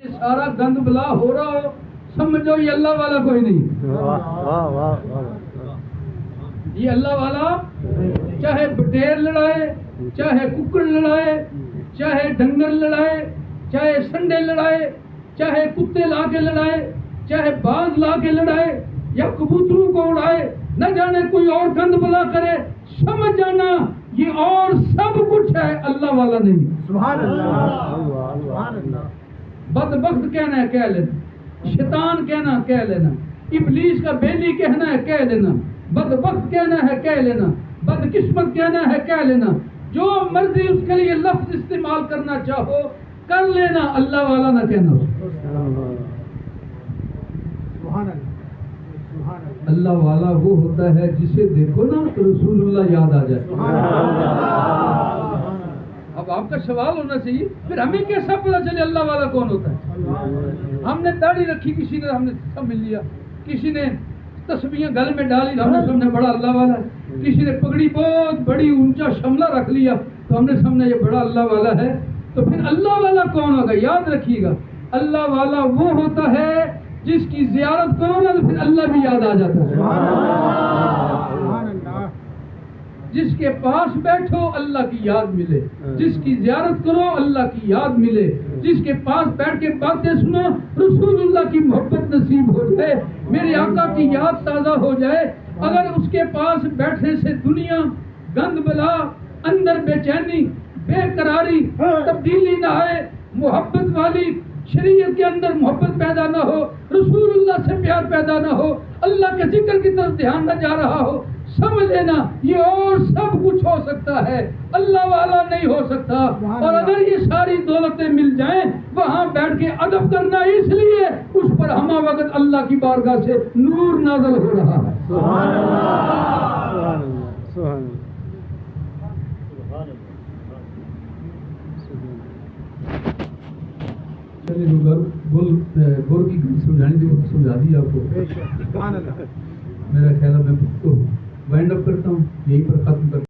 یہ سارا گند بلا ہو رہا ہو سمجھو یہ اللہ والا کوئی نہیں. یہ اللہ والا چاہے بٹیر لڑائے, چاہے ککڑ لڑائے, چاہے ڈنگر لڑائے, چاہے سنڈے لڑائے, چاہے کتے لا کے لڑائے, چاہے باز لا کے لڑائے یا کبوتروں کو اڑائے, نہ جانے کوئی اور گند بلا کرے, سمجھ جانا یہ اور سب کچھ ہے, اللہ والا نہیں. سبحان اللہ, سبحان اللہ. بدبخت کہنا ہے کہہ لینا, شیطان کہنا کہہ لینا, ابلیس کا بیلی کہنا ہے کہہ لینا, بدبخت کہنا ہے کہہ لینا, بدقسمت کہنا ہے کہہ لینا, جو مرضی اس کے لیے لفظ استعمال کرنا چاہو کر لینا, اللہ والا نہ کہنا. اللہ والا وہ ہوتا ہے جسے دیکھو نا تو رسول اللہ یاد آ جائے. اب آپ کا سوال ہونا چاہیے پھر ہمیں کیسا پتا چلے اللہ والا کون ہوتا ہے. ہم نے داڑھی رکھی, کسی نے ہم نے سمجھ لیا, کسی نے تسبیحیں گل میں ڈالی تو ہم نے سمجھا بڑا اللہ والا ہے, کسی نے پگڑی بہت بڑی اونچا شملہ رکھ لیا تو ہم نے سمجھا یہ بڑا اللہ والا ہے. تو پھر اللہ والا کون ہوگا؟ یاد رکھیے گا, اللہ والا وہ ہوتا ہے جس کی زیارت کرو نا تو پھر اللہ بھی یاد آ جاتا ہے. جس کے پاس بیٹھو اللہ کی یاد ملے, جس کی زیارت کرو اللہ کی یاد ملے, جس کے پاس بیٹھ کے باتیں سنو رسول اللہ کی محبت نصیب ہو جائے, میرے آقا کی یاد تازہ ہو جائے. اگر اس کے پاس بیٹھنے سے دنیا گند بلا, اندر بے چینی, بے قراری, تبدیلی نہ آئے, محبت والی شریعت کے اندر محبت پیدا نہ ہو, رسول اللہ سے پیار پیدا نہ ہو, اللہ کے ذکر کی طرف دھیان نہ جا رہا ہو, سمجھ لینا یہ اور سب کچھ ہو سکتا ہے, اللہ والا نہیں ہو سکتا. اور اگر یہ ساری دولتیں مل جائیں وہاں بیٹھ کے ادب کرنا اس لیے اس پر ہمہ وقت اللہ کی بارگاہ سے نور نازل ہو رہا ہے. سبحان اللہ, سبحان اللہ, سبحان اللہ. چلیے گور کی سمجھانی تھی وہ سمجھا دی آپ کو. سبحان اللہ. میرا خیال ہے میں خود کو وائنڈ اپ کرتا ہوں, یہیں پر ختم کرتا ہوں.